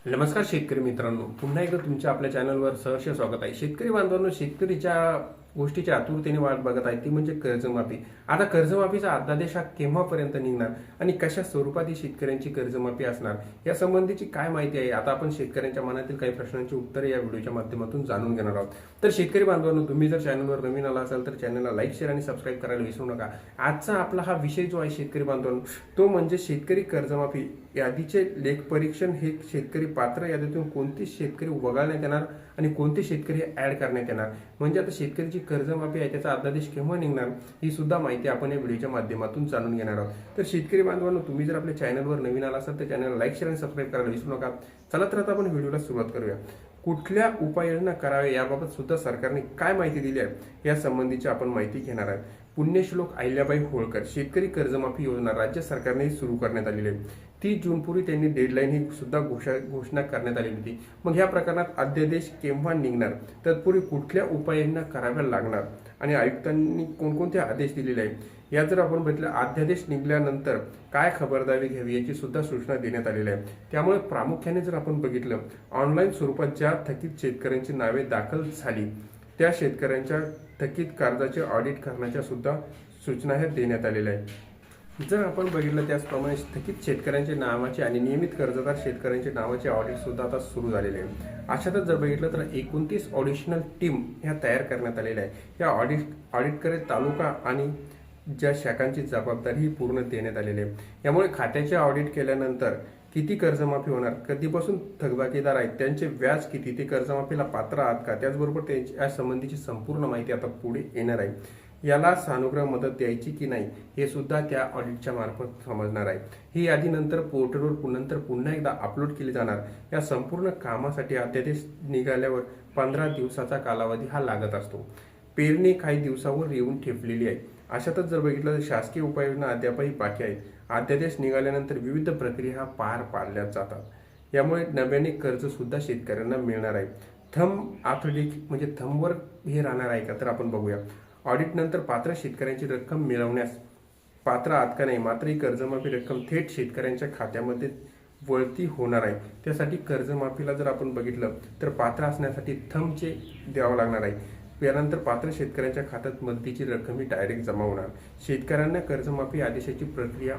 नमस्कार शेतकरी मित्रांनो, पुन्हा एकदा तुमच्या आपल्या चॅनलवर सहर्ष स्वागत आहे. शेतकरी बांधवांनो, शेतकरीच्या गोष्टीची आतुरतेने वाट बघत आहे ती म्हणजे कर्जमाफी. आता कर्जमाफीचा अध्यादेश हा केव्हापर्यंत निघणार आणि कशा स्वरूपात ही शेतकऱ्यांची कर्जमाफी असणार या संबंधीची काय माहिती आहे. आता आपण शेतकऱ्यांच्या मनातील काही प्रश्नांची उत्तरे या व्हिडिओच्या माध्यमातून जाणून घेणार आहोत. तर शेतकरी बांधवांनो, तुम्ही जर चॅनलवर नवीन आला असाल तर चॅनलला लाईक, शेअर आणि सबस्क्राईब करायला विसरू नका. आजचा आपला हा विषय जो आहे शेतकरी बांधवांनो, तो म्हणजे शेतकरी कर्जमाफी यादीचे लेखपरीक्षण. हे शेतकरी पात्र यादीतून कोणते शेतकरी वगळण्यात येणार आणि कोणते शेतकरी ऍड करण्यात येणार, म्हणजे आता शेतकऱ्याची कर्जमाफी आहे त्याचा अध्यादेश केव्हा निघणार ही सुद्धा माहिती आपण या व्हिडिओच्या माध्यमातून जाणून घेणार आहोत. तर शेतकरी बांधवांनो, तुम्ही जर आपल्या चॅनलवर नवीन आला असाल तर चॅनलला लाईक, शेअर आणि सबस्क्राईब करायला विसरू नका. चला तर आता आपण व्हिडिओला सुरुवात करूया. कुठल्या उपाययोजना कराव्या याबाबत सुद्धा सरकारने काय माहिती दिली आहे या संबंधीची आपण माहिती घेणार आहोत. पुण्यश्लोक अहिल्याबाई होळकर शेतकरी कर्जमाफी योजना राज्य सरकारने सुरू करण्यात आलेली आहे. 30 जूनपूर्वी त्यांनी डेडलाईन ही सुद्धा घोषणा करण्यात आलेली होती. मग या प्रकरणात अध्यादेश केव्हा निघणार, तत्पूर्वी कुठल्या उपाययोजना कराव्या लागणार आणि आयुक्तांनी कोणकोणते आदेश दिलेले आहेत या जर आपण बघितलं, अध्यादेश निघाल्यानंतर काय खबरदारी घ्यावी याची सुद्धा सूचना देण्यात आलेल्या आहे. त्यामुळे प्रामुख्याने जर आपण बघितलं, ऑनलाईन स्वरूपात ज्या थकीत शेतकऱ्यांची नावे दाखल झाली त्या शेतकऱ्यांच्या थकीत कर्जाचे ऑडिट करण्याच्या सुद्धा सूचना ह्या देण्यात आलेल्या आहेत. जर आपण बघितलं त्याचप्रमाणे थकीत शेतकऱ्यांचे नावाचे आणि नियमित कर्जदार शेतकऱ्यांचे नावाचे ऑडिट सुद्धा आता सुरू झालेले आहे. अशातच जर बघितलं तर 29 ऑडिशनल टीम ह्या तयार करण्यात आलेल्या आहे. या ऑडिटकडे तालुका आणि ज्या शाखांची जबाबदारी पूर्ण देण्यात आलेली आहे. यामुळे खात्याचे ऑडिट केल्यानंतर किती कर्जमाफी होणार, कधीपासून थकबाकीदार आहेत, त्यांचे व्याज किती, ते कर्जमाफीला पात्र आहात का, त्याचबरोबर त्यांच्या संबंधीची संपूर्ण माहिती आता पुढे येणार आहे. याला सानुग्रह मदत द्यायची की नाही हे सुद्धा त्या ऑडिटच्या मार्फत समजणार आहे. ही यादी नंतर पोर्टलवर पुन्हा एकदा अपलोड केली जाणार. या संपूर्ण कामासाठी अध्यादेश निघाल्यावर 15 दिवसाचा कालावधी हा लागत असतो. पेरणी काही दिवसावर येऊन ठेपलेली आहे. अशातच जर बघितलं तर शासकीय उपाययोजना अद्यापही बाकी आहेत. अध्यादेश निघाल्यानंतर विविध प्रक्रिया पार पाडल्या जातात. यामुळे नव्याने कर्ज सुद्धा शेतकऱ्यांना मिळणार आहे. थंब ऑथेंटिक म्हणजे थंबवर हे राहणार आहे का, तर आपण बघूया. ऑडिट नंतर पात्र शेतकऱ्यांची रक्कम मिळवण्यास पात्र आहात का नाही, मात्र ही कर्जमाफी रक्कम थेट शेतकऱ्यांच्या खात्यामध्ये वळती होणार आहे. त्यासाठी कर्जमाफीला जर आपण बघितलं तर पात्र असण्यासाठी थंबचे द्यावं लागणार आहे. यानंतर पात्र शेतकऱ्यांच्या खात्यात मदतीची रक्कम ही डायरेक्ट जमा होणार. शेतकऱ्यांना कर्जमाफी आदेशाची प्रक्रिया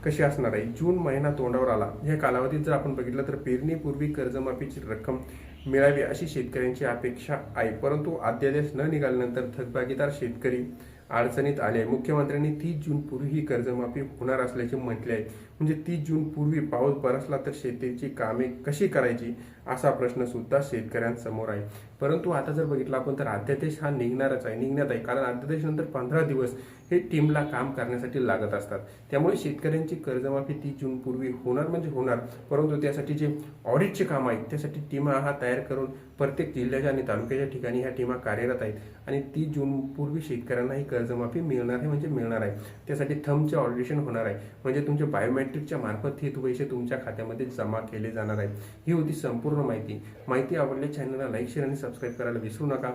कशी असणार आहे. जून महिना तोंडावर आला या कालावधीत जर आपण बघितलं तर पेरणीपूर्वी कर्जमाफीची रक्कम मिळावी अशी शेतकऱ्यांची अपेक्षा आहे. परंतु अध्यादेश न निघाल्यानंतर थकबाकीदार शेतकरी अडचणीत आले आहे. मुख्यमंत्र्यांनी 30 जून पूर्वी ही कर्जमाफी होणार असल्याचे म्हटले आहे. म्हणजे 30 जून पूर्वी पाऊस बरसला तर शेतीची कामे कशी करायची असा प्रश्न सुद्धा शेतकऱ्यांसमोर आहे. परंतु आता जर बघितलं आपण तर अध्यादेश हा निघणारच आहे, निघण्यात आहे. कारण अध्यादेश नंतर 15 दिवस हे टीमला काम करण्यासाठी लागत असतात. त्यामुळे शेतकऱ्यांची कर्जमाफी 30 जून पूर्वी होणार म्हणजे होणार. परंतु त्यासाठी जे ऑडिटचे काम आहेत त्यासाठी टीमा हा तयार करून प्रत्येक जिल्ह्याच्या आणि तालुक्याच्या ठिकाणी ह्या टीमा कार्यरत आहेत आणि 30 जून पूर्वी शेतकऱ्यांना ही कर्जमाफी मिळणार आहे म्हणजे मिळणार आहे. त्यासाठी थंबचे ऑडिशन होणार आहे, म्हणजे तुमच्या बायोमेट्रिकच्या मार्फत हे पैसे तुमच्या खात्यामध्ये जमा केले जाणार आहेत. ही होती संपूर्ण माहिती आवडल्यास चॅनलला लाईक, शेअर आणि सबस्क्राईब करायला विसरू नका.